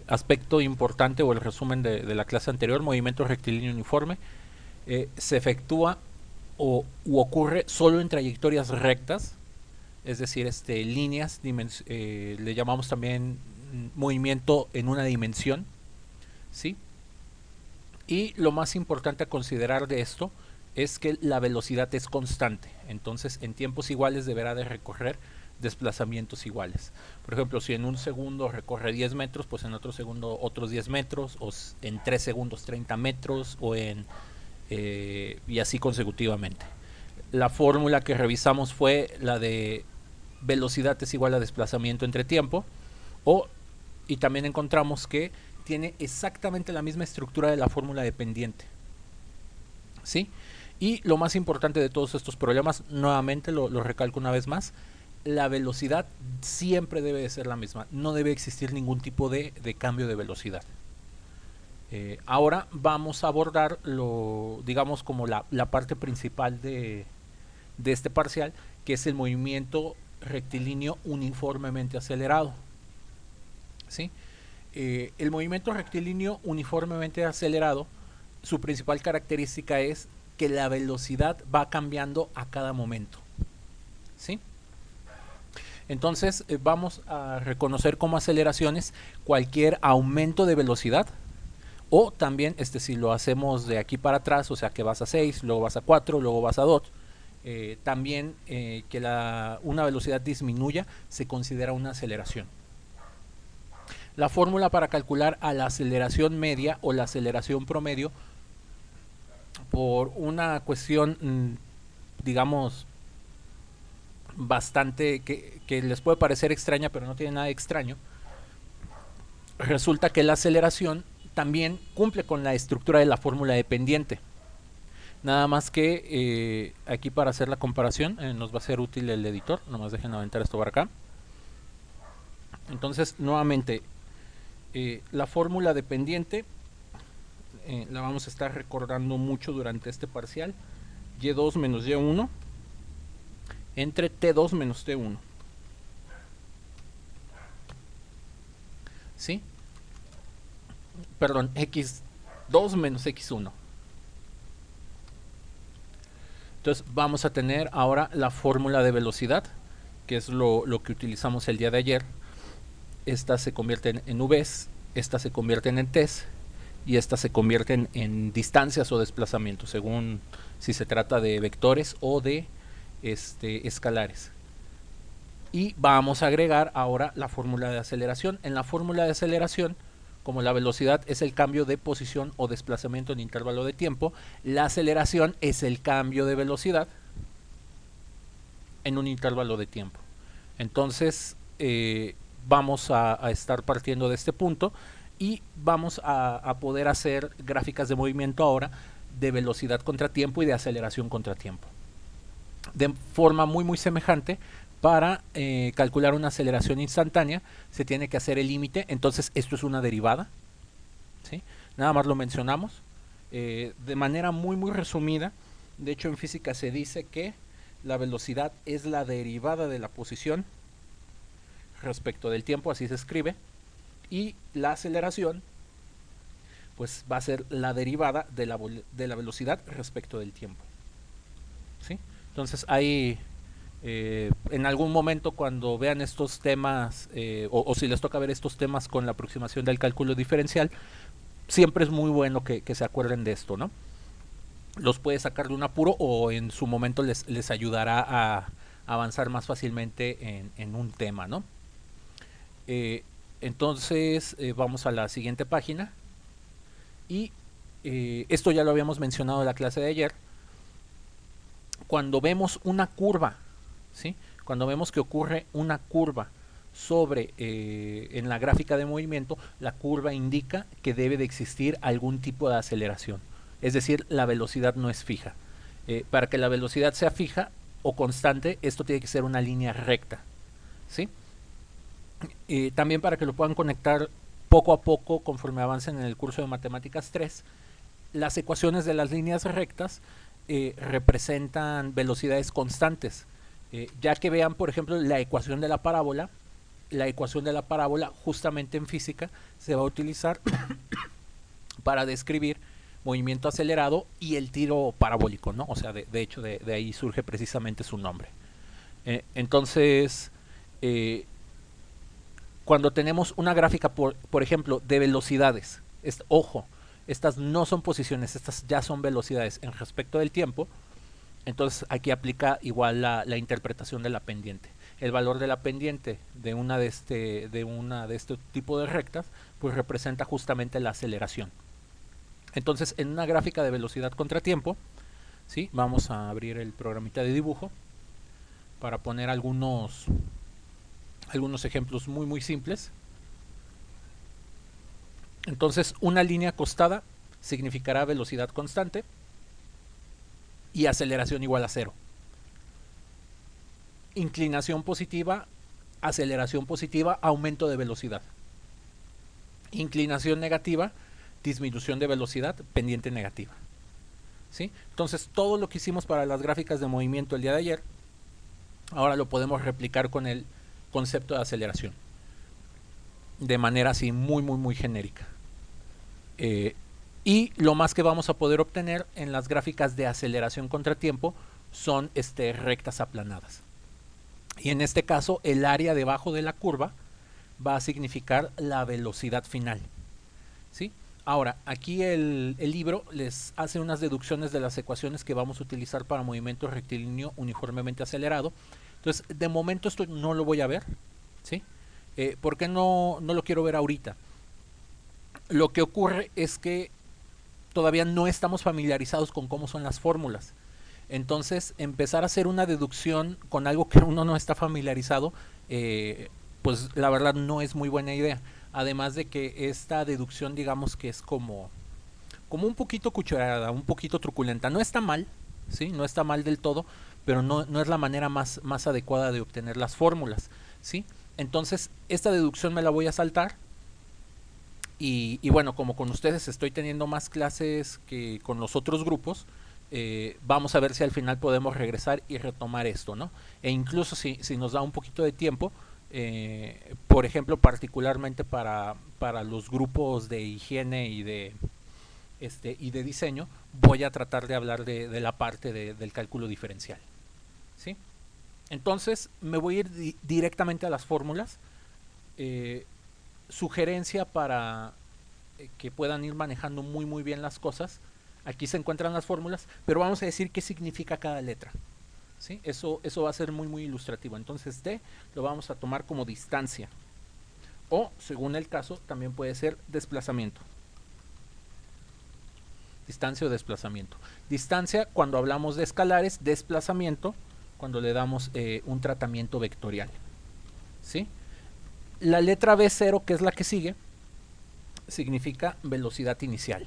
aspecto importante o el resumen de la clase anterior, movimiento rectilíneo uniforme, se efectúa u ocurre solo en trayectorias rectas, es decir, líneas, le llamamos también movimiento en una dimensión, ¿sí? Y lo más importante a considerar de esto es que la velocidad es constante, entonces en tiempos iguales deberá de recorrer desplazamientos iguales. Por ejemplo, si en un segundo recorre 10 metros, pues en otro segundo otros 10 metros, o en 3 segundos 30 metros, y así consecutivamente. La fórmula que revisamos fue la de velocidad es igual a desplazamiento entre tiempo, y también encontramos que tiene exactamente la misma estructura de la fórmula de pendiente, ¿sí? Y lo más importante de todos estos problemas, nuevamente lo recalco una vez más, la velocidad siempre debe de ser la misma, no debe existir ningún tipo de cambio de velocidad. Ahora vamos a abordar digamos como la parte principal de este parcial, que es el movimiento rectilíneo uniformemente acelerado, ¿sí? El movimiento rectilíneo uniformemente acelerado, su principal característica es que la velocidad va cambiando a cada momento, ¿sí? Entonces vamos a reconocer como aceleraciones cualquier aumento de velocidad, o también si lo hacemos de aquí para atrás, o sea que vas a 6, luego vas a 4, luego vas a 2, también que una velocidad disminuya se considera una aceleración. La fórmula para calcular a la aceleración media o la aceleración promedio, por una cuestión, digamos, bastante que les puede parecer extraña, pero no tiene nada de extraño, resulta que la aceleración también cumple con la estructura de la fórmula de pendiente. Nada más que aquí para hacer la comparación nos va a ser útil el editor. Nomás dejen aventar esto para acá. Entonces, nuevamente, la fórmula de pendiente la vamos a estar recordando mucho durante este parcial. Y2 menos Y1 entre T2 menos T1. ¿Sí? Perdón, X2 menos X1. Entonces vamos a tener ahora la fórmula de velocidad, que es lo que utilizamos el día de ayer. Estas se convierten en Vs, estas se convierten en Ts, y estas se convierten en distancias o desplazamientos, según si se trata de vectores o de escalares. Y vamos a agregar ahora la fórmula de aceleración. En la fórmula de aceleración, como la velocidad es el cambio de posición o desplazamiento en intervalo de tiempo, la aceleración es el cambio de velocidad en un intervalo de tiempo. Entonces vamos a estar partiendo de este punto y vamos a poder hacer gráficas de movimiento ahora de velocidad contra tiempo y de aceleración contra tiempo. De forma muy semejante, para calcular una aceleración instantánea se tiene que hacer el límite. Entonces esto es una derivada, ¿sí? Nada más lo mencionamos de manera muy resumida. De hecho, en física se dice que la velocidad es la derivada de la posición respecto del tiempo, así se escribe, y la aceleración pues va a ser la derivada de la velocidad respecto del tiempo, ¿sí? Entonces hay en algún momento, cuando vean estos temas o si les toca ver estos temas con la aproximación del cálculo diferencial, siempre es muy bueno que se acuerden de esto, ¿no? Los puede sacar de un apuro, o en su momento les ayudará a avanzar más fácilmente en un tema, ¿no? Entonces vamos a la siguiente página, y esto ya lo habíamos mencionado en la clase de ayer. Cuando vemos una curva, ¿sí? Cuando vemos que ocurre una curva sobre en la gráfica de movimiento, la curva indica que debe de existir algún tipo de aceleración, es decir, la velocidad no es fija. Para que la velocidad sea fija o constante, esto tiene que ser una línea recta, ¿sí? También, para que lo puedan conectar poco a poco conforme avancen en el curso de Matemáticas 3, las ecuaciones de las líneas rectas representan velocidades constantes. Ya que vean, por ejemplo, la ecuación de la parábola, la ecuación de la parábola justamente en física se va a utilizar para describir movimiento acelerado y el tiro parabólico, ¿no? O sea, de hecho, de ahí surge precisamente su nombre. Entonces, cuando tenemos una gráfica, por ejemplo, de velocidades, ojo, estas no son posiciones, estas ya son velocidades en respecto del tiempo. Entonces aquí aplica igual la interpretación de la pendiente. El valor de la pendiente de una de este tipo de rectas, pues representa justamente la aceleración. Entonces, en una gráfica de velocidad contra tiempo, ¿sí? Vamos a abrir el programita de dibujo para poner algunos ejemplos muy muy simples. Entonces, una línea acostada significará velocidad constante y aceleración igual a 0. Inclinación positiva, aceleración positiva, aumento de velocidad. Inclinación negativa, disminución de velocidad, pendiente negativa. ¿Sí? Entonces, todo lo que hicimos para las gráficas de movimiento el día de ayer, ahora lo podemos replicar con el concepto de aceleración. De manera así muy, muy, muy genérica. Y lo más que vamos a poder obtener en las gráficas de aceleración contra tiempo son rectas aplanadas. Y en este caso, el área debajo de la curva va a significar la velocidad final. ¿Sí? Ahora, aquí el libro les hace unas deducciones de las ecuaciones que vamos a utilizar para movimiento rectilíneo uniformemente acelerado. Entonces, de momento esto no lo voy a ver. ¿Sí? ¿Por qué no lo quiero ver ahorita? Lo que ocurre es que todavía no estamos familiarizados con cómo son las fórmulas. Entonces, empezar a hacer una deducción con algo que uno no está familiarizado, pues la verdad no es muy buena idea. Además de que esta deducción, digamos que es como un poquito cucharada, un poquito truculenta. No está mal, ¿sí? No está mal del todo, pero no es la manera más adecuada de obtener las fórmulas, ¿sí? Entonces, esta deducción me la voy a saltar. Y bueno, como con ustedes estoy teniendo más clases que con los otros grupos, vamos a ver si al final podemos regresar y retomar esto, ¿no? E incluso si nos da un poquito de tiempo, por ejemplo, particularmente para los grupos de higiene y de diseño, voy a tratar de hablar de la parte del cálculo diferencial, ¿sí? Entonces me voy a ir directamente a las fórmulas. Sugerencia para que puedan ir manejando muy muy bien las cosas. Aquí se encuentran las fórmulas, pero vamos a decir qué significa cada letra, ¿sí? Eso va a ser muy muy ilustrativo. Entonces D lo vamos a tomar como distancia, o según el caso también puede ser desplazamiento. Distancia o desplazamiento. Distancia cuando hablamos de escalares, desplazamiento cuando le damos un tratamiento vectorial, ¿sí? La letra B0, que es la que sigue, significa velocidad inicial.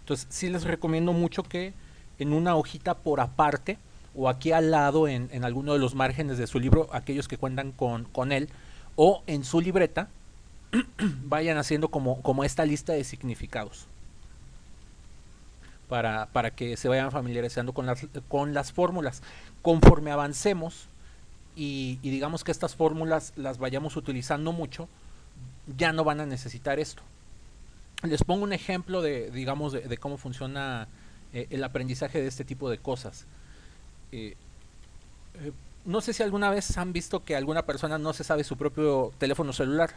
Entonces, sí les recomiendo mucho que en una hojita por aparte o aquí al lado en alguno de los márgenes de su libro, aquellos que cuentan con él, o en su libreta, vayan haciendo como esta lista de significados para que se vayan familiarizando con las fórmulas. Conforme avancemos y digamos que estas fórmulas las vayamos utilizando mucho, ya no van a necesitar esto. Les pongo un ejemplo de cómo funciona el aprendizaje de este tipo de cosas. No sé si alguna vez han visto que alguna persona no se sabe su propio teléfono celular,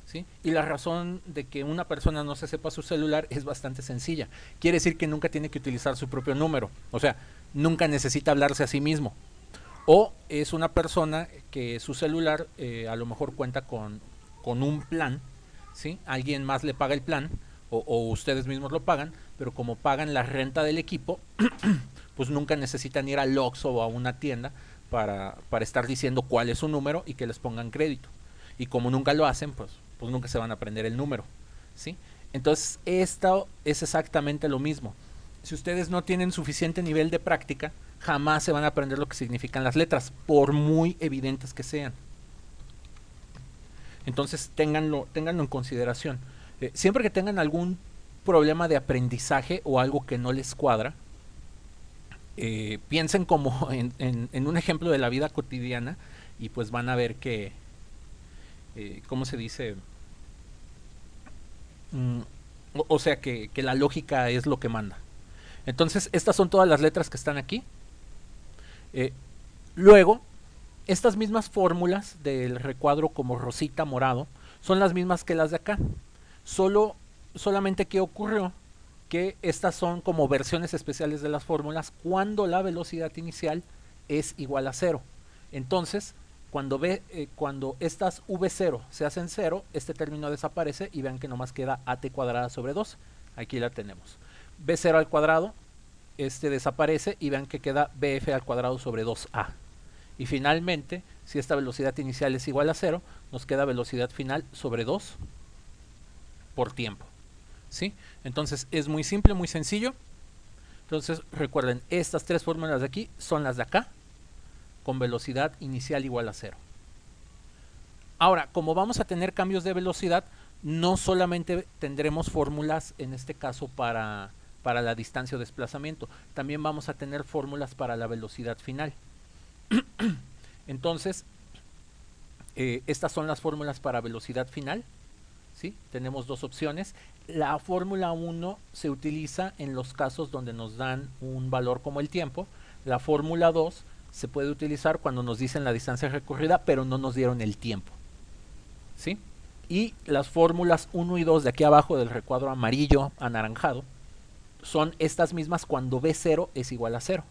¿sí? Y la razón de que una persona no se sepa su celular es bastante sencilla. Quiere decir que nunca tiene que utilizar su propio número, o sea, nunca necesita hablarse a sí mismo. O es una persona que su celular a lo mejor cuenta con un plan, ¿sí? Alguien más le paga el plan o ustedes mismos lo pagan, pero como pagan la renta del equipo, pues nunca necesitan ir al Oxxo o a una tienda para estar diciendo cuál es su número y que les pongan crédito. Y como nunca lo hacen, pues nunca se van a aprender el número, ¿sí? Entonces, esto es exactamente lo mismo. Si ustedes no tienen suficiente nivel de práctica, jamás se van a aprender lo que significan las letras, por muy evidentes que sean. Entonces, ténganlo en consideración. Siempre que tengan algún problema de aprendizaje o algo que no les cuadra, piensen como en un ejemplo de la vida cotidiana y pues van a ver que ¿cómo se dice? Mm, o sea que la lógica es lo que manda. Entonces, estas son todas las letras que están aquí. Eh, Luego, estas mismas fórmulas del recuadro como rosita morado son las mismas que las de acá. Solamente que ocurrió que estas son como versiones especiales de las fórmulas cuando la velocidad inicial es igual a cero. Entonces, cuando estas v0 se hacen cero, este término desaparece y vean que nomás queda at cuadrada sobre 2. Aquí la tenemos. b0 al cuadrado, este desaparece y vean que queda bf al cuadrado sobre 2a. Y finalmente, si esta velocidad inicial es igual a 0, nos queda velocidad final sobre 2 por tiempo. ¿Sí? Entonces es muy simple, muy sencillo. Entonces recuerden, estas tres fórmulas de aquí son las de acá, con velocidad inicial igual a 0. Ahora, como vamos a tener cambios de velocidad, no solamente tendremos fórmulas en este caso para la distancia o desplazamiento, también vamos a tener fórmulas para la velocidad final. Entonces, estas son las fórmulas para velocidad final. ¿Sí? Tenemos dos opciones. La fórmula 1 se utiliza en los casos donde nos dan un valor como el tiempo. La fórmula 2 se puede utilizar cuando nos dicen la distancia recorrida, pero no nos dieron el tiempo. ¿Sí? Y las fórmulas 1 y 2 de aquí abajo del recuadro amarillo anaranjado son estas mismas cuando B0 es igual a 0.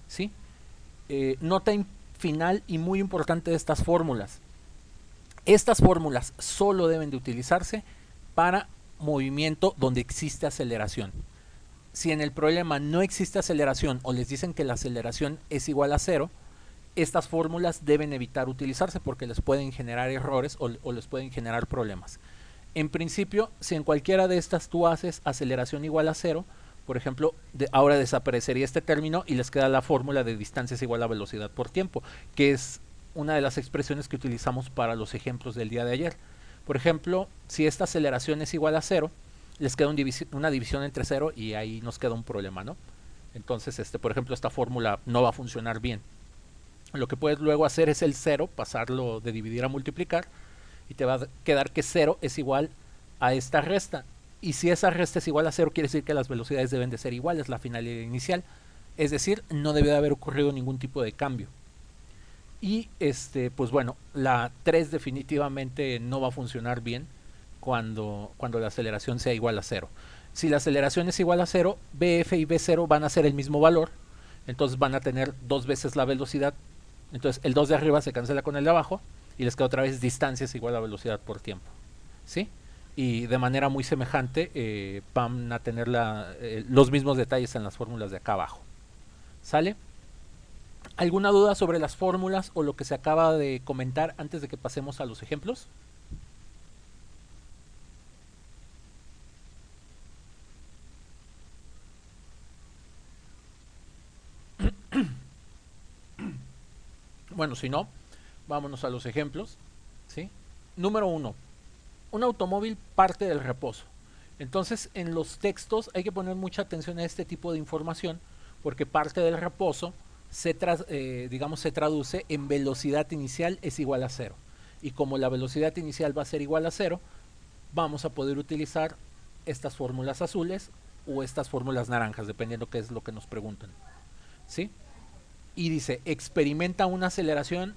¿Sí? Nota final y muy importante de estas fórmulas. Estas fórmulas solo deben de utilizarse para movimiento donde existe aceleración. Si en el problema no existe aceleración o les dicen que la aceleración es igual a 0, estas fórmulas deben evitar utilizarse porque les pueden generar errores o les pueden generar problemas. En principio, si en cualquiera de estas tú haces aceleración igual a 0, por ejemplo, ahora desaparecería este término y les queda la fórmula de distancia es igual a velocidad por tiempo, que es una de las expresiones que utilizamos para los ejemplos del día de ayer. Por ejemplo, si esta aceleración es igual a 0, les queda una división entre 0 y ahí nos queda un problema, ¿no? Entonces, por ejemplo, esta fórmula no va a funcionar bien. Lo que puedes luego hacer es el 0, pasarlo de dividir a multiplicar, y te va a quedar que 0 es igual a esta resta. Y si esa resta es igual a 0, quiere decir que las velocidades deben de ser iguales, la final y la inicial. Es decir, no debe de haber ocurrido ningún tipo de cambio. Y pues bueno, la 3 definitivamente no va a funcionar bien cuando la aceleración sea igual a 0. Si la aceleración es igual a 0, BF y B0 van a ser el mismo valor, entonces van a tener dos veces la velocidad. Entonces el 2 de arriba se cancela con el de abajo y les queda otra vez distancia es igual a velocidad por tiempo. ¿Sí? Y de manera muy semejante van a tener los mismos detalles en las fórmulas de acá abajo. ¿Sale? ¿Alguna duda sobre las fórmulas o lo que se acaba de comentar antes de que pasemos a los ejemplos? Bueno, si no, vámonos a los ejemplos. ¿Sí? Número 1. Un automóvil parte del reposo. Entonces, en los textos hay que poner mucha atención a este tipo de información porque parte del reposo se traduce en velocidad inicial es igual a 0. Y como la velocidad inicial va a ser igual a 0, vamos a poder utilizar estas fórmulas azules o estas fórmulas naranjas, dependiendo qué es lo que nos preguntan. ¿Sí? Y dice, experimenta una aceleración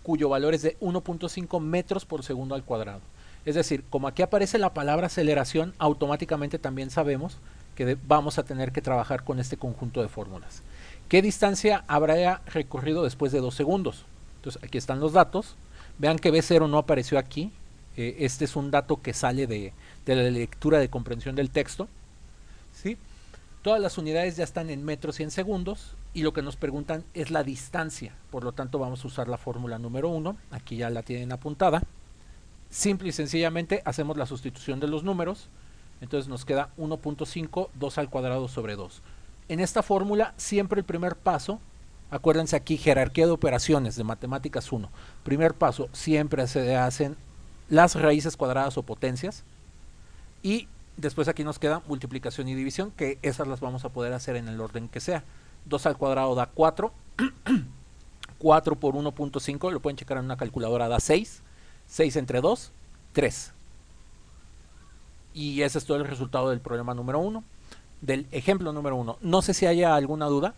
cuyo valor es de 1.5 metros por segundo al cuadrado. Es decir, como aquí aparece la palabra aceleración, automáticamente también sabemos que vamos a tener que trabajar con este conjunto de fórmulas. ¿Qué distancia habrá recorrido después de 2 segundos? Entonces aquí están los datos. Vean que B0 no apareció aquí. Este es un dato que sale de la lectura de comprensión del texto. ¿Sí? Todas las unidades ya están en metros y en segundos. Y lo que nos preguntan es la distancia. Por lo tanto vamos a usar la fórmula número 1. Aquí ya la tienen apuntada. Simple y sencillamente hacemos la sustitución de los números. Entonces nos queda 1.5, 2 al cuadrado sobre 2. En esta fórmula siempre el primer paso, acuérdense aquí jerarquía de operaciones de matemáticas 1. Primer paso, siempre se hacen las raíces cuadradas o potencias. Y después aquí nos queda multiplicación y división, que esas las vamos a poder hacer en el orden que sea. 2 al cuadrado da 4. 4 por 1.5, lo pueden checar en una calculadora, da 6. 6 entre 2, 3. Y ese es todo el resultado del problema número 1, del ejemplo número 1. No sé si haya alguna duda.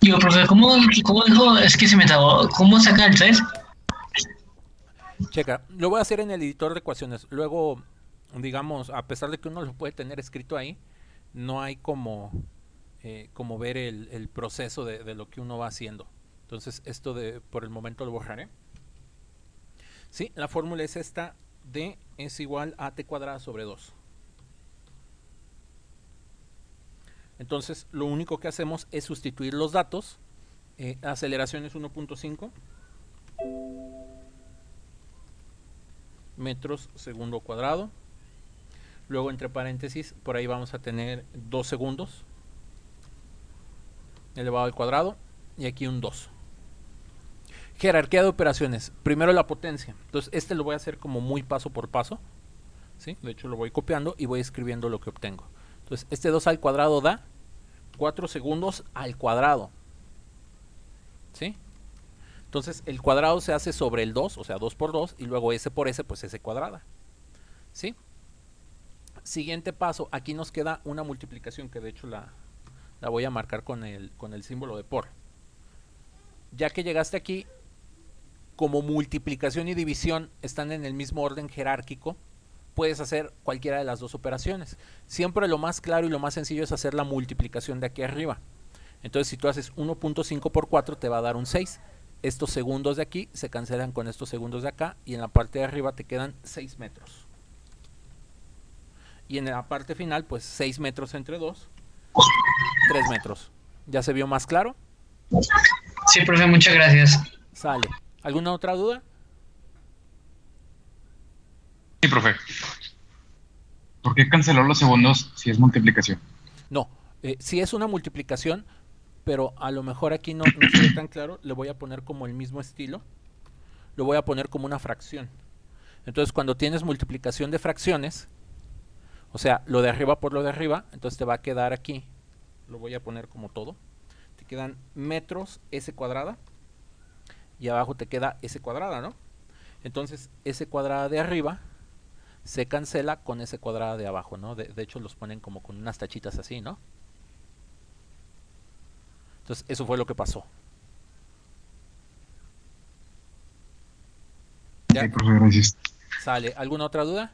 Digo, profe, ¿cómo dijo? Es que se me trabó. ¿Cómo saca el 3? Checa, lo voy a hacer en el editor de ecuaciones. Luego, digamos, a pesar de que uno lo puede tener escrito ahí, no hay como ver el proceso de lo que uno va haciendo. Entonces, esto por el momento lo borraré. Sí, la fórmula es esta: D es igual a t cuadrada sobre 2. Entonces, lo único que hacemos es sustituir los datos. Aceleración es 1.5 metros segundo cuadrado. Luego, entre paréntesis, por ahí vamos a tener 2 segundos elevado al cuadrado. Y aquí un 2. Jerarquía de operaciones. Primero la potencia. Entonces, este lo voy a hacer como muy paso por paso. ¿Sí? De hecho, lo voy copiando y voy escribiendo lo que obtengo. Entonces, este 2 al cuadrado da 4 segundos al cuadrado. ¿Sí? Entonces, el cuadrado se hace sobre el 2, o sea, 2 por 2, y luego s por s, pues s cuadrada. ¿Sí? Siguiente paso, aquí nos queda una multiplicación que de hecho la voy a marcar con el símbolo de por. Ya que llegaste aquí, como multiplicación y división están en el mismo orden jerárquico, puedes hacer cualquiera de las dos operaciones. Siempre lo más claro y lo más sencillo es hacer la multiplicación de aquí arriba. Entonces, si tú haces 1.5 por 4, te va a dar un 6. Estos segundos de aquí se cancelan con estos segundos de acá, y en la parte de arriba te quedan 6 metros. Y en la parte final, pues 6 metros entre 2, 3 metros. ¿Ya se vio más claro? Sí, profe, muchas gracias. Sale. ¿Alguna otra duda? Sí, profe. ¿Por qué canceló los segundos si es multiplicación? No. Si es una multiplicación, pero a lo mejor aquí no se ve tan claro, le voy a poner como el mismo estilo. Lo voy a poner como una fracción. Entonces, cuando tienes multiplicación de fracciones, o sea, lo de arriba por lo de arriba, entonces te va a quedar aquí. Lo voy a poner como todo. Te quedan metros s cuadrada, y abajo te queda s cuadrada, ¿no? Entonces, s cuadrada de arriba se cancela con s cuadrada de abajo, ¿no? De hecho, los ponen como con unas tachitas así, ¿no? Entonces, eso fue lo que pasó. Sí, ¿Ya? profe, gracias. ¿Sale? ¿Alguna otra duda?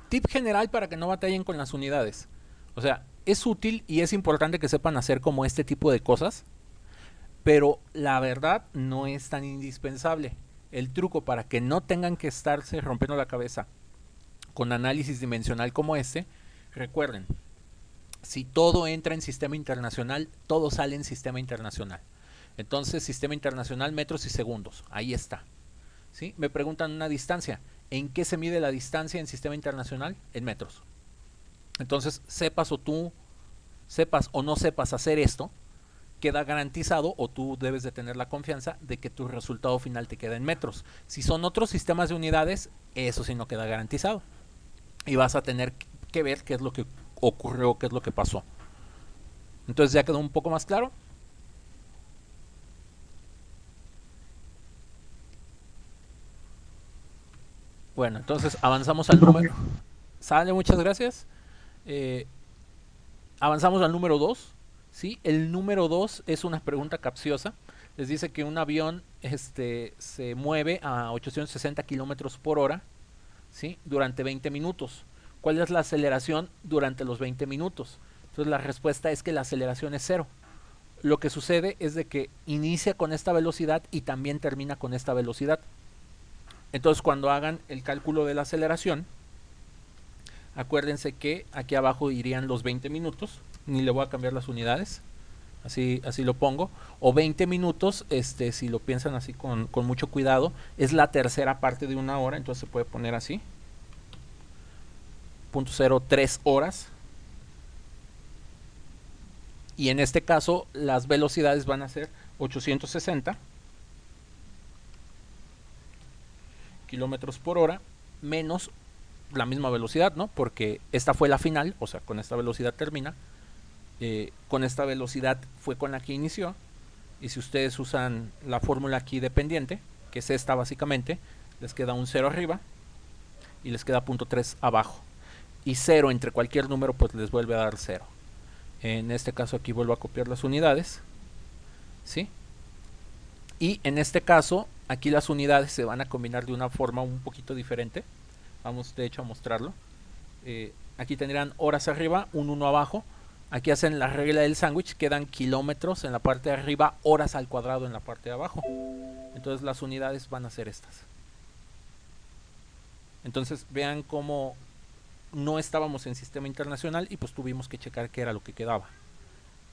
Tip general para que no batallen con las unidades. O sea, es útil y es importante que sepan hacer como este tipo de cosas, pero la verdad no es tan indispensable. El truco para que no tengan que estarse rompiendo la cabeza con análisis dimensional como este, recuerden, si todo entra en sistema internacional, todo sale en sistema internacional. Entonces, sistema internacional, metros y segundos, ahí está. ¿Sí? Me preguntan una distancia. ¿En qué se mide la distancia en sistema internacional? En metros. Entonces, sepas o no sepas hacer esto, queda garantizado, o tú debes de tener la confianza de que tu resultado final te queda en metros. Si son otros sistemas de unidades, eso sí no queda garantizado. Y vas a tener que ver qué es lo que ocurrió, qué es lo que pasó. Entonces, ¿ya quedó un poco más claro? Bueno, entonces avanzamos Sí, al profe. número. Sale, muchas gracias. Eh, Avanzamos al número 2. ¿Sí? El número 2 es una pregunta capciosa. Les dice que un avión se mueve a 860 kilómetros por hora, ¿sí? Durante 20 minutos. ¿Cuál es la aceleración durante los 20 minutos? Entonces la respuesta es que la aceleración es cero. Lo que sucede es de que inicia con esta velocidad y también termina con esta velocidad. Entonces, cuando hagan el cálculo de la aceleración, acuérdense que aquí abajo irían los 20 minutos. Ni le voy a cambiar las unidades. Así lo pongo. O 20 minutos, si lo piensan así con mucho cuidado, es la tercera parte de una hora. Entonces se puede poner así. 0.03 horas. Y en este caso, las velocidades van a ser 860 kilómetros por hora menos la misma velocidad, ¿no? Porque esta fue la final, o sea, con esta velocidad termina, Con esta velocidad fue con la que inició. Y si ustedes usan la fórmula aquí de pendiente, que es esta básicamente, les queda un 0 arriba y les queda 0.3 abajo. Y 0 entre cualquier número pues les vuelve a dar 0. En este caso aquí vuelvo a copiar las unidades, ¿sí? Y en este caso aquí las unidades se van a combinar de una forma un poquito diferente. Vamos de hecho a mostrarlo. Aquí tendrán horas arriba, un 1 abajo. Aquí hacen la regla del sándwich, quedan kilómetros en la parte de arriba, horas al cuadrado en la parte de abajo. Entonces las unidades van a ser estas. Entonces vean cómo no estábamos en sistema internacional y pues tuvimos que checar qué era lo que quedaba,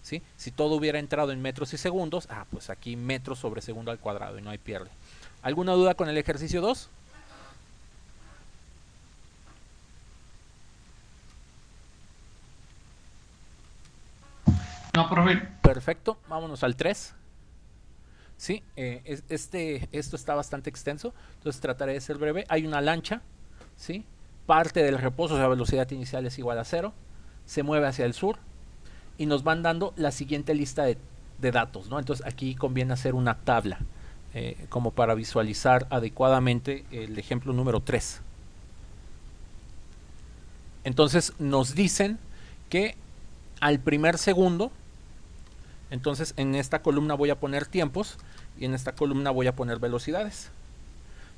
¿sí? Si todo hubiera entrado en metros y segundos, pues aquí metros sobre segundo al cuadrado y no hay pierde. ¿Alguna duda con el ejercicio 2? No, profe. Perfecto, vámonos al 3. Sí, esto está bastante extenso, entonces trataré de ser breve. Hay una lancha, ¿sí? Parte del reposo, o sea, velocidad inicial es igual a 0, se mueve hacia el sur y nos van dando la siguiente lista de datos, ¿no? Entonces aquí conviene hacer una tabla como para visualizar adecuadamente el ejemplo número 3. Entonces nos dicen que al primer segundo, entonces en esta columna voy a poner tiempos y en esta columna voy a poner velocidades,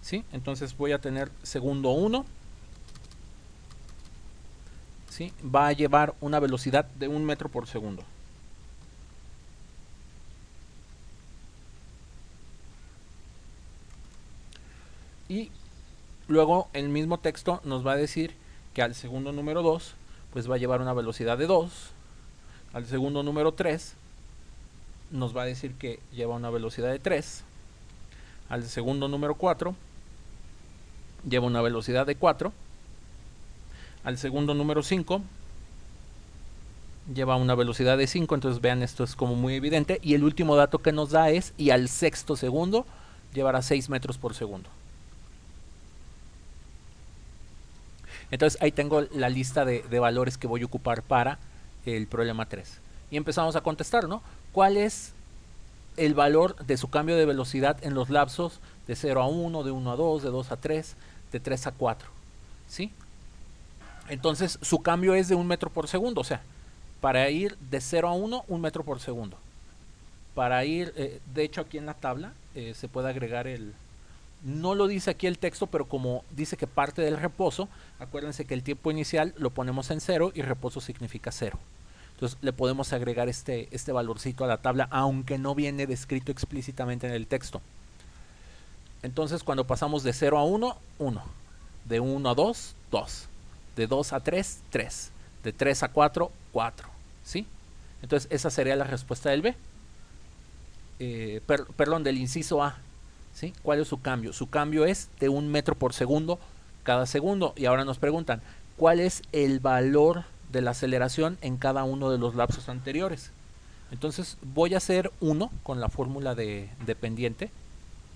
¿sí? Entonces voy a tener segundo 1, ¿sí? Va a llevar una velocidad de 1 metro por segundo. Y luego el mismo texto nos va a decir que al segundo número 2 pues va a llevar una velocidad de 2. Al segundo número 3 nos va a decir que lleva una velocidad de 3. Al segundo número 4 lleva una velocidad de 4. Al segundo número 5 lleva una velocidad de 5. Entonces vean, esto es como muy evidente. Y el último dato que nos da es, y al sexto segundo llevará 6 metros por segundo. Entonces ahí tengo la lista de valores que voy a ocupar para el problema 3. Y empezamos a contestar, ¿no? ¿Cuál es el valor de su cambio de velocidad en los lapsos de 0 a 1, de 1 a 2, de 2 a 3, de 3 a 4? ¿Sí? Entonces su cambio es de 1 metro por segundo, o sea, para ir de 0 a 1, 1 metro por segundo. Para ir, de hecho aquí en la tabla se puede agregar el... No lo dice aquí el texto, pero como dice que parte del reposo, acuérdense que el tiempo inicial lo ponemos en 0 y reposo significa 0. Entonces le podemos agregar este valorcito a la tabla, aunque no viene descrito explícitamente en el texto. Entonces cuando pasamos de 0 a 1, 1. De 1 a 2, 2. De 2 a 3, 3. De 3 a 4, 4. ¿Sí? Entonces esa sería la respuesta del B. Perdón, del inciso A. ¿Sí? ¿Cuál es su cambio? Su cambio es de 1 metro por segundo cada segundo. Y ahora nos preguntan, ¿cuál es el valor de la aceleración en cada uno de los lapsos anteriores? Entonces voy a hacer 1 con la fórmula de pendiente.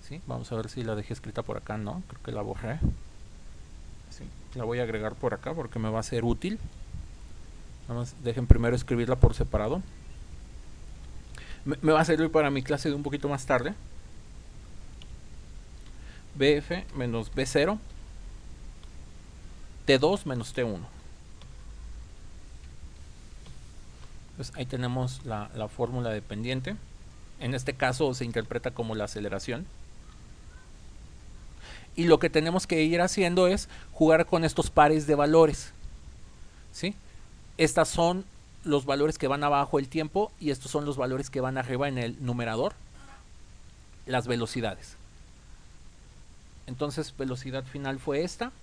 ¿Sí? Vamos a ver si la dejé escrita por acá. No, creo que la borré. Sí, la voy a agregar por acá porque me va a ser útil. Nada más dejen primero escribirla por separado. Me va a servir para mi clase de un poquito más tarde. BF menos B0 T2 menos T1. Pues ahí tenemos la fórmula de pendiente. En este caso se interpreta como la aceleración. Y lo que tenemos que ir haciendo es jugar con estos pares de valores, ¿sí? Estas son los valores que van abajo el tiempo y estos son los valores que van arriba en el numerador, las velocidades. Entonces velocidad final fue esta,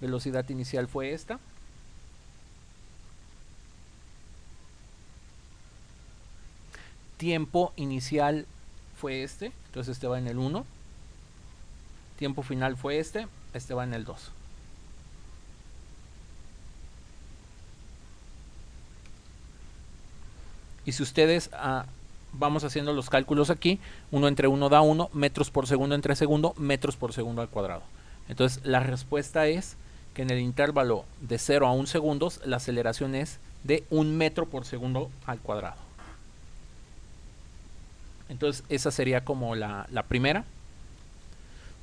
velocidad inicial fue esta, tiempo inicial fue este, entonces este va en el 1, tiempo final fue este va en el 2. Y si ustedes vamos haciendo los cálculos aquí, 1 entre 1 da 1, metros por segundo entre segundo, metros por segundo al cuadrado. Entonces la respuesta es que en el intervalo de 0 a 1 segundos la aceleración es de 1 metro por segundo al cuadrado. Entonces esa sería como la primera.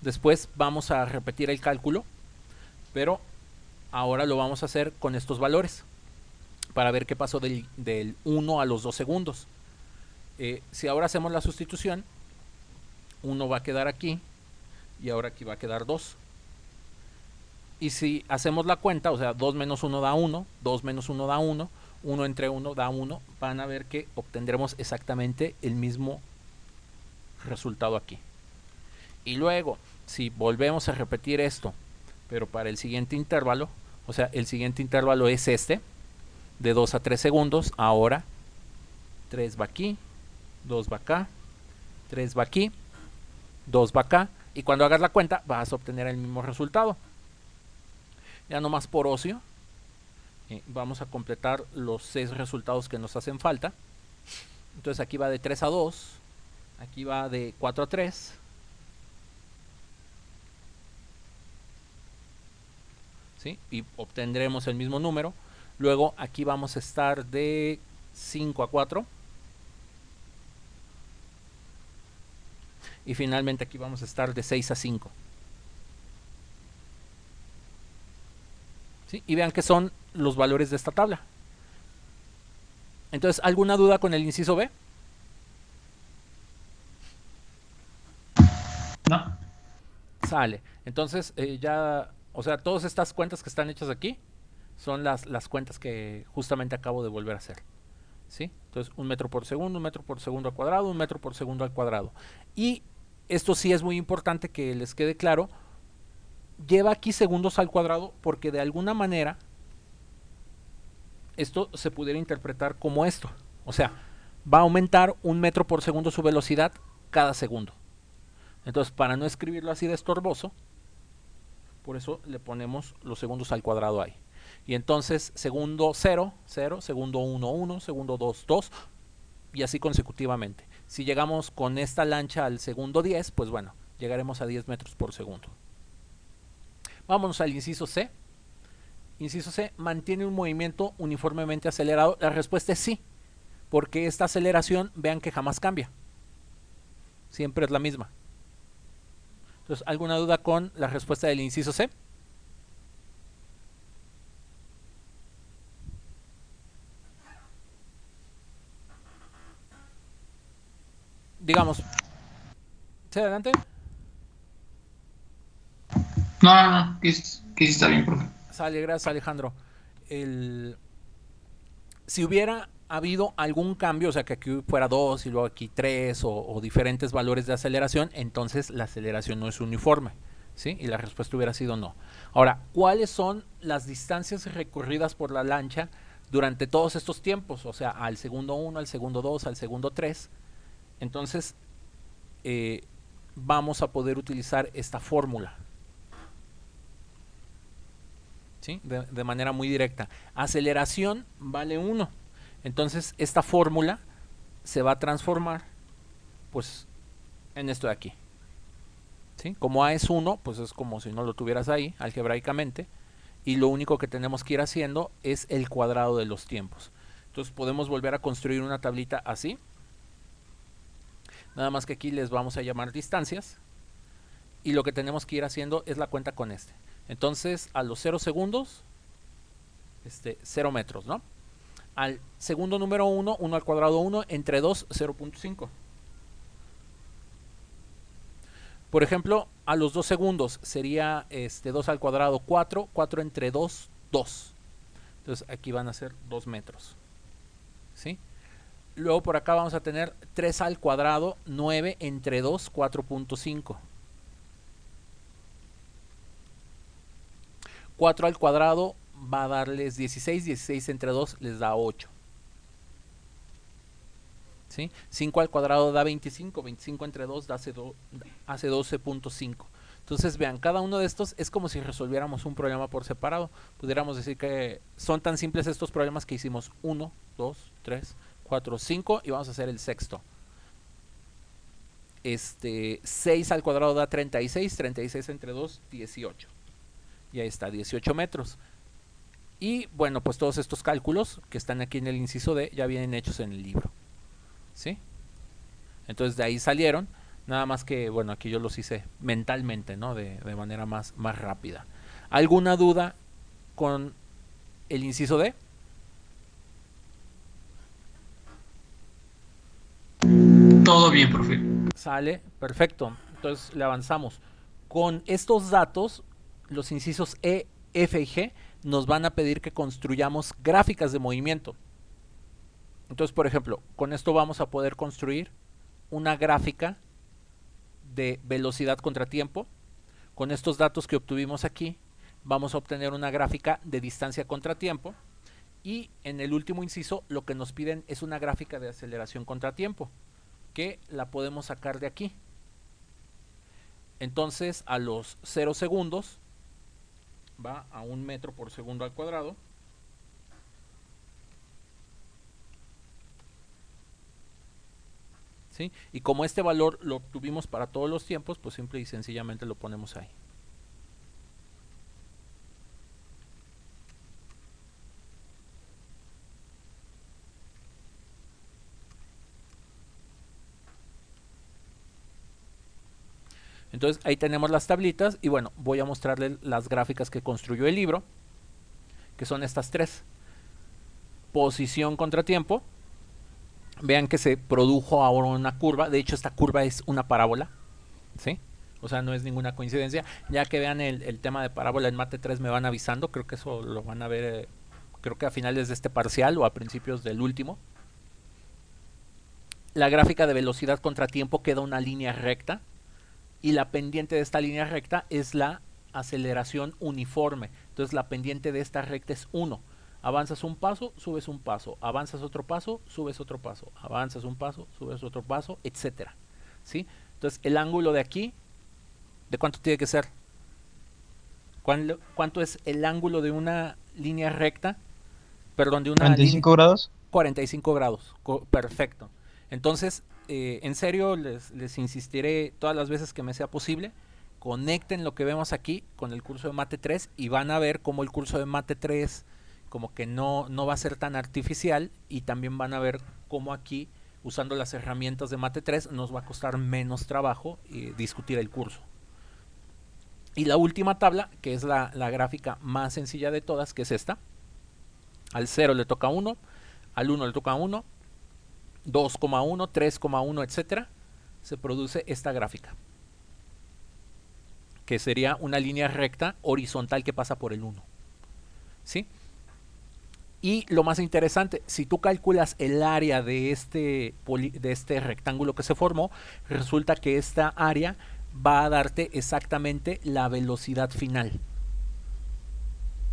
Después vamos a repetir el cálculo, pero ahora lo vamos a hacer con estos valores para ver qué pasó del 1 a los 2 segundos. Si ahora hacemos la sustitución, 1 va a quedar aquí y ahora aquí va a quedar 2. Y si hacemos la cuenta, o sea, 2 menos 1 da 1, 2 menos 1 da 1, 1 entre 1 da 1, van a ver que obtendremos exactamente el mismo resultado aquí. Y luego, si volvemos a repetir esto, pero para el siguiente intervalo, o sea, el siguiente intervalo es este, de 2 a 3 segundos, ahora 3 va aquí, 2 va acá, 3 va aquí, 2 va acá, y cuando hagas la cuenta vas a obtener el mismo resultado. Ya nomás por ocio, vamos a completar los 6 resultados que nos hacen falta. Entonces aquí va de 3 a 2, aquí va de 4 a 3, ¿sí? Y obtendremos el mismo número. Luego aquí vamos a estar de 5 a 4. Y finalmente aquí vamos a estar de 6 a 5. ¿Sí? Y vean que son los valores de esta tabla. Entonces, ¿alguna duda con el inciso B? No. Sale. Entonces, ya, o sea, todas estas cuentas que están hechas aquí son las cuentas que justamente acabo de volver a hacer. ¿Sí? Entonces, 1 metro por segundo, 1 metro por segundo al cuadrado, 1 metro por segundo al cuadrado. Y esto sí es muy importante que les quede claro. Lleva aquí segundos al cuadrado porque de alguna manera esto se pudiera interpretar como esto. O sea, va a aumentar 1 metro por segundo su velocidad cada segundo. Entonces, para no escribirlo así de estorboso, por eso le ponemos los segundos al cuadrado ahí. Y entonces, segundo 0, 0, segundo 1, 1, segundo 2, 2, y así consecutivamente. Si llegamos con esta lancha al segundo 10, pues bueno, llegaremos a 10 metros por segundo. Vámonos al inciso C. Inciso C, ¿mantiene un movimiento uniformemente acelerado? La respuesta es sí, porque esta aceleración, vean que jamás cambia. Siempre es la misma. Entonces, ¿alguna duda con la respuesta del inciso C? Digamos, ¿sí adelante? No, que sí está bien, profe. Sale, gracias Alejandro. Si hubiera habido algún cambio, o sea que aquí fuera 2 y luego aquí 3 o diferentes valores de aceleración, entonces la aceleración no es uniforme, ¿sí? Y la respuesta hubiera sido no. Ahora, ¿cuáles son las distancias recorridas por la lancha durante todos estos tiempos? O sea, al segundo 1, al segundo 2, al segundo 3. Entonces, vamos a poder utilizar esta fórmula. ¿Sí? De manera muy directa. Aceleración vale 1. Entonces esta fórmula se va a transformar pues en esto de aquí. ¿Sí? Como A es 1, pues es como si no lo tuvieras ahí algebraicamente. Y lo único que tenemos que ir haciendo es el cuadrado de los tiempos. Entonces podemos volver a construir una tablita así. Nada más que aquí les vamos a llamar distancias. Y lo que tenemos que ir haciendo es la cuenta con este. Entonces, a los 0 segundos, 0 metros, ¿no? Al segundo número 1, 1 al cuadrado 1, entre 2, 0.5. Por ejemplo, a los 2 segundos sería 2 al cuadrado 4, 4 entre 2, 2. Entonces, aquí van a ser 2 metros. ¿Sí? Luego por acá vamos a tener 3 al cuadrado, 9 entre 2, 4.5. 4 al cuadrado va a darles 16, 16 entre 2 les da 8. ¿Sí? 5 al cuadrado da 25, 25 entre 2 hace 12.5. Entonces vean, cada uno de estos es como si resolviéramos un problema por separado. Pudiéramos decir que son tan simples estos problemas que hicimos 1, 2, 3, 4, 5 y vamos a hacer el sexto. 6 al cuadrado da 36, 36 entre 2, 18. Y ahí está, 18 metros. Y bueno, pues todos estos cálculos que están aquí en el inciso D ya vienen hechos en el libro, ¿sí? Entonces de ahí salieron, nada más que, bueno, aquí yo los hice mentalmente, ¿no? De manera más rápida. ¿Alguna duda con el inciso D? Todo bien, profe. Sale, perfecto. Entonces le avanzamos. Con estos datos, los incisos E, F y G nos van a pedir que construyamos gráficas de movimiento. Entonces, por ejemplo, con esto vamos a poder construir una gráfica de velocidad contra tiempo. Con estos datos que obtuvimos aquí, vamos a obtener una gráfica de distancia contra tiempo. Y en el último inciso, lo que nos piden es una gráfica de aceleración contra tiempo, que la podemos sacar de aquí. Entonces, a los 0 segundos va a 1 metro por segundo al cuadrado. ¿Sí? Y como este valor lo obtuvimos para todos los tiempos, pues simple y sencillamente lo ponemos ahí. Entonces ahí tenemos las tablitas y bueno, voy a mostrarles las gráficas que construyó el libro, que son estas tres. Posición contra tiempo. Vean que se produjo ahora una curva. De hecho, esta curva es una parábola, ¿sí? O sea, no es ninguna coincidencia. Ya que vean el tema de parábola en Mate 3 me van avisando. Creo que eso lo van a ver, creo que a finales de este parcial o a principios del último. La gráfica de velocidad contra tiempo queda una línea recta. Y la pendiente de esta línea recta es la aceleración uniforme. Entonces la pendiente de esta recta es 1. Avanzas un paso, subes un paso. Avanzas otro paso, subes otro paso. Avanzas un paso, subes otro paso, etcétera. ¿Sí? Entonces el ángulo de aquí, ¿de cuánto tiene que ser? ¿Cuánto es el ángulo de una línea recta? Perdón, de una línea... 45 grados. 45 grados. Perfecto. Entonces, en serio, les insistiré todas las veces que me sea posible. Conecten lo que vemos aquí con el curso de Mate 3 y van a ver cómo el curso de Mate 3 como que no va a ser tan artificial, y también van a ver cómo aquí, usando las herramientas de Mate 3, nos va a costar menos trabajo discutir el curso. Y la última tabla, que es la gráfica más sencilla de todas, que es esta. Al 0 le toca 1, al 1 le toca 1, 2,1, 3,1, etcétera. Se produce esta gráfica, que sería una línea recta horizontal que pasa por el 1. ¿Sí? Y lo más interesante, si tú calculas el área de este rectángulo que se formó, resulta que esta área va a darte exactamente la velocidad final.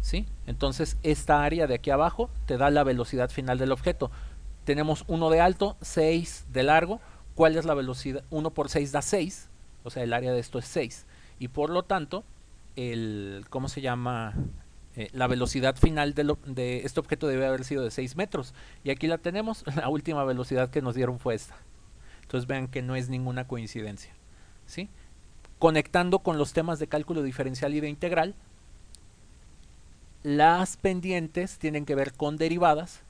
¿Sí? Entonces esta área de aquí abajo te da la velocidad final del objeto. Tenemos 1 de alto, 6 de largo. ¿Cuál es la velocidad? 1 por 6 da 6, o sea, el área de esto es 6. Y por lo tanto, ¿cómo se llama? La velocidad final de este objeto debe haber sido de 6 metros. Y aquí la tenemos, la última velocidad que nos dieron fue esta. Entonces vean que no es ninguna coincidencia. ¿Sí? Conectando con los temas de cálculo diferencial y de integral, las pendientes tienen que ver con derivadas,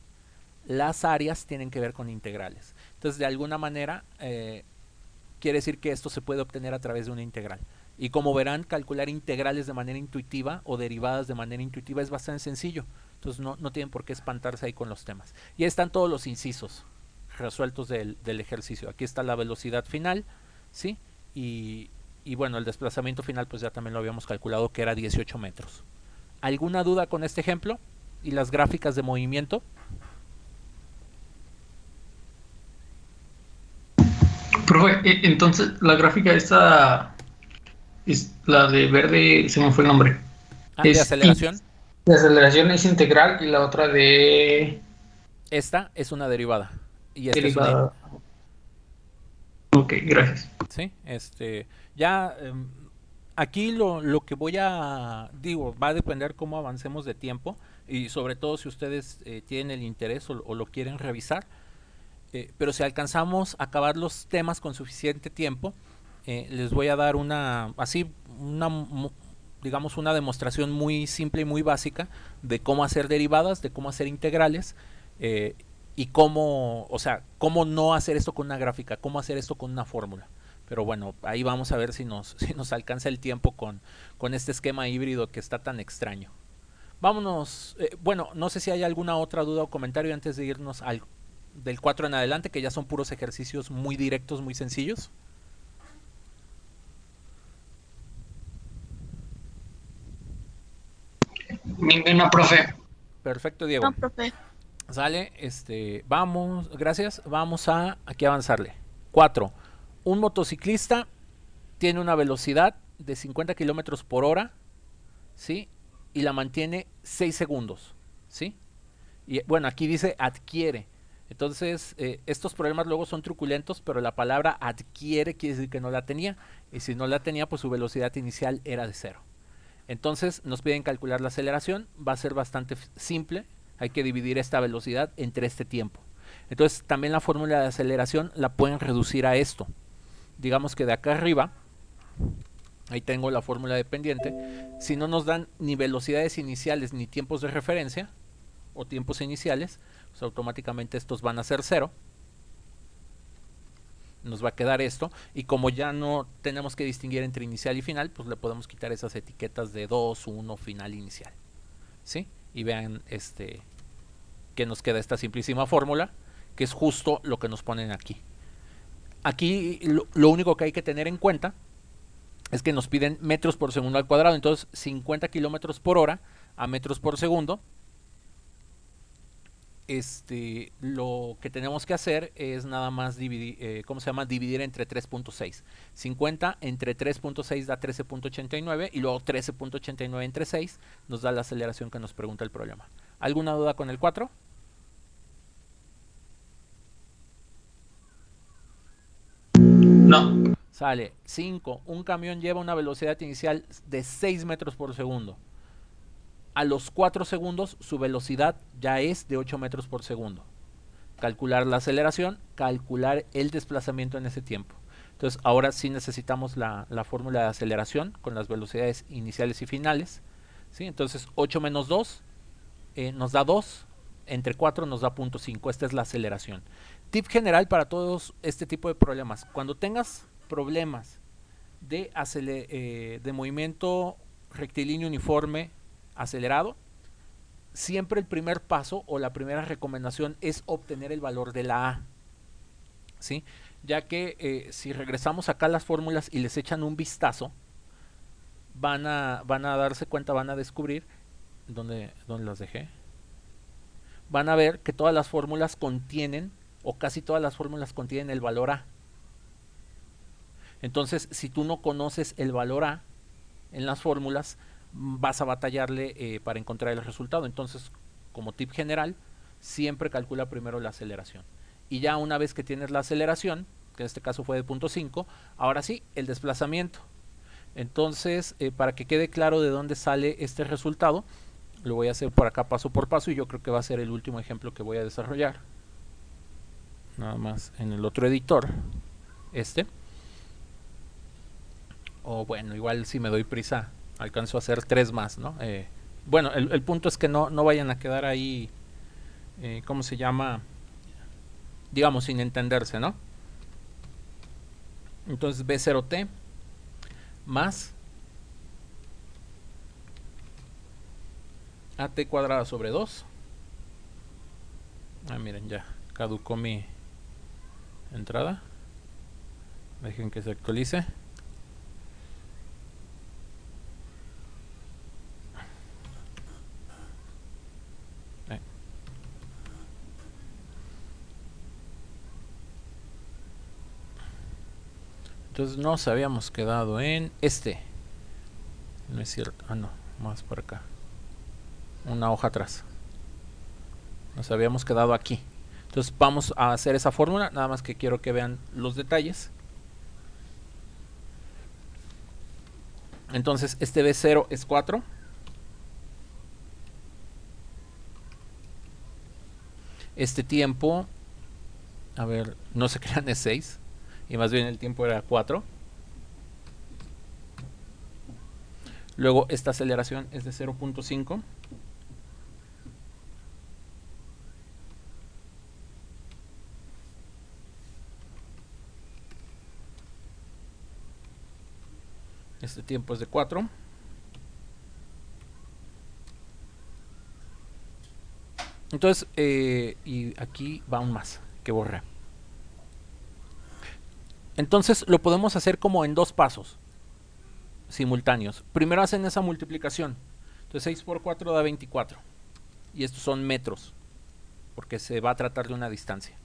las áreas tienen que ver con integrales. Entonces, de alguna manera, quiere decir que esto se puede obtener a través de una integral. Y como verán, calcular integrales de manera intuitiva o derivadas de manera intuitiva es bastante sencillo. Entonces, no tienen por qué espantarse ahí con los temas. Y ahí están todos los incisos resueltos del ejercicio. Aquí está la velocidad final, ¿sí? Y bueno, el desplazamiento final, pues ya también lo habíamos calculado, que era 18 metros. ¿Alguna duda con este ejemplo? ¿Y las gráficas de movimiento? Profe, entonces la gráfica esta es la de verde, se me fue el nombre. ¿De aceleración? De aceleración es integral y la otra de... Esta es una derivada. Y esta derivada. es una... Ok, gracias. Sí, ya aquí lo que voy a... Digo, va a depender cómo avancemos de tiempo y sobre todo si ustedes tienen el interés o lo quieren revisar. Pero si alcanzamos a acabar los temas con suficiente tiempo, les voy a dar una digamos, una demostración muy simple y muy básica de cómo hacer derivadas, de cómo hacer integrales, y cómo, o sea, cómo no hacer esto con una gráfica, cómo hacer esto con una fórmula. Pero bueno, ahí vamos a ver si nos alcanza el tiempo con este esquema híbrido que está tan extraño. Vámonos, bueno, no sé si hay alguna otra duda o comentario antes de irnos del 4 en adelante, que ya son puros ejercicios muy directos, muy sencillos. Ninguna, profe. Perfecto, Diego. No, profe. Sale, vamos, gracias, vamos a aquí avanzarle. 4. Un motociclista tiene una velocidad de 50 kilómetros por hora, ¿sí? Y la mantiene 6 segundos, ¿sí? Y bueno, aquí dice adquiere. Entonces, estos problemas luego son truculentos, pero la palabra adquiere quiere decir que no la tenía. Y si no la tenía, pues su velocidad inicial era de 0. Entonces, nos piden calcular la aceleración. Va a ser bastante simple. Hay que dividir esta velocidad entre este tiempo. Entonces, también la fórmula de aceleración la pueden reducir a esto. Digamos que de acá arriba, ahí tengo la fórmula dependiente. Si no nos dan ni velocidades iniciales ni tiempos de referencia, o tiempos iniciales, pues automáticamente estos van a ser 0. Nos va a quedar esto, y como ya no tenemos que distinguir entre inicial y final, pues le podemos quitar esas etiquetas de 2, 1, final, inicial, ¿sí? Y vean que nos queda esta simplísima fórmula, que es justo lo que nos ponen aquí. Aquí lo único que hay que tener en cuenta es que nos piden metros por segundo al cuadrado. Entonces 50 kilómetros por hora a metros por segundo, lo que tenemos que hacer es nada más dividir, dividir entre 3.6. 50 entre 3.6 da 13.89 y luego 13.89 entre 6 nos da la aceleración que nos pregunta el problema. ¿Alguna duda con el 4? No. Sale. 5. Un camión lleva una velocidad inicial de 6 metros por segundo. A los 4 segundos su velocidad ya es de 8 metros por segundo. Calcular la aceleración, calcular el desplazamiento en ese tiempo. Entonces ahora sí necesitamos la fórmula de aceleración con las velocidades iniciales y finales, ¿sí? Entonces 8 menos 2 nos da 2, entre 4 nos da 0.5. Esta es la aceleración. Tip general para todos este tipo de problemas: cuando tengas problemas de movimiento rectilíneo uniforme acelerado, siempre el primer paso o la primera recomendación es obtener el valor de la A, ¿sí? Ya que si regresamos acá a las fórmulas y les echan un vistazo, van a darse cuenta, van a descubrir ¿dónde las dejé? Van a ver que todas las fórmulas contienen, o casi todas las fórmulas contienen el valor A. Entonces, si tú no conoces el valor A en las fórmulas, vas a batallarle para encontrar el resultado. Entonces, como tip general, siempre calcula primero la aceleración. Y ya una vez que tienes la aceleración, que en este caso fue de 0.5, ahora sí, el desplazamiento. Entonces, para que quede claro de dónde sale este resultado, lo voy a hacer por acá paso por paso, y yo creo que va a ser el último ejemplo que voy a desarrollar. Nada más en el otro editor, o bueno, igual si me doy prisa alcanzo a hacer 3 más, ¿no? Bueno, el punto es que no vayan a quedar ahí, ¿cómo se llama? Digamos, sin entenderse, ¿no? Entonces B0T más AT cuadrada sobre 2. Miren, ya caducó mi entrada. Dejen que se actualice. Entonces nos habíamos quedado en no es cierto, no, más por acá, una hoja atrás. Nos habíamos quedado aquí. Entonces vamos a hacer esa fórmula, nada más que quiero que vean los detalles. Entonces este B0 es 4. Este tiempo, a ver, no se crean, es 6. Y más bien el tiempo era 4. Luego esta aceleración es de 0.5. Este tiempo es de 4. Entonces, y aquí va un más que borré. Entonces lo podemos hacer como en 2 pasos simultáneos. Primero hacen esa multiplicación. Entonces 6 por 4 da 24. Y estos son metros, porque se va a tratar de una distancia.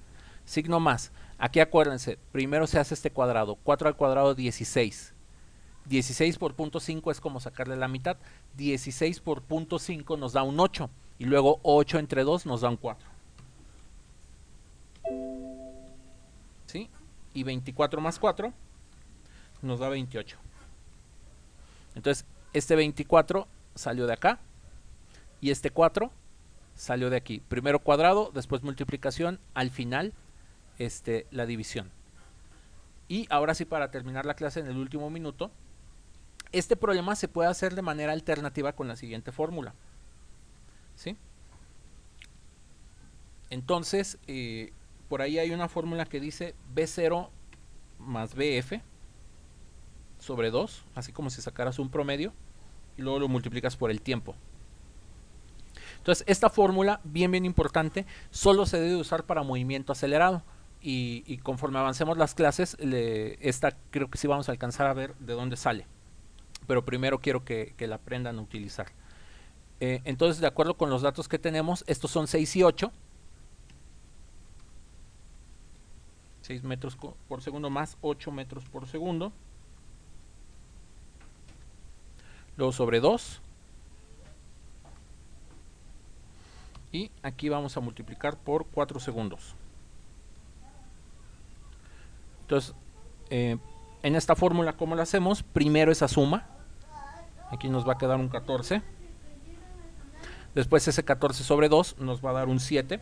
Signo más. Aquí acuérdense, primero se hace este cuadrado. 4 al cuadrado 16. 16 por punto 5 es como sacarle la mitad. 16 por punto 5 nos da un 8. Y luego 8 entre 2 nos da un 4. ¿Sí? Y 24 más 4 nos da 28. Entonces, este 24 salió de acá. Y este 4 salió de aquí. Primero cuadrado, después multiplicación, al final la división. Y ahora sí, para terminar la clase en el último minuto, este problema se puede hacer de manera alternativa con la siguiente fórmula. ¿Sí? Entonces, por ahí hay una fórmula que dice B0 más BF sobre 2, así como si sacaras un promedio, y luego lo multiplicas por el tiempo. Entonces, esta fórmula, bien importante, solo se debe usar para movimiento acelerado. Y conforme avancemos las clases, esta creo que sí vamos a alcanzar a ver de dónde sale. Pero primero quiero que la aprendan a utilizar. Entonces, de acuerdo con los datos que tenemos, estos son 6 y 8. 6 metros por segundo más 8 metros por segundo. Luego sobre 2. Y aquí vamos a multiplicar por 4 segundos. Entonces, en esta fórmula, ¿cómo la hacemos? Primero esa suma. Aquí nos va a quedar un 14. Después ese 14 sobre 2 nos va a dar un 7.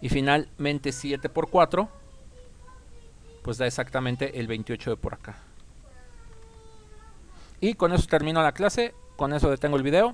Y finalmente 7 por 4, pues da exactamente el 28 de por acá. Y con eso termino la clase. Con eso detengo el video.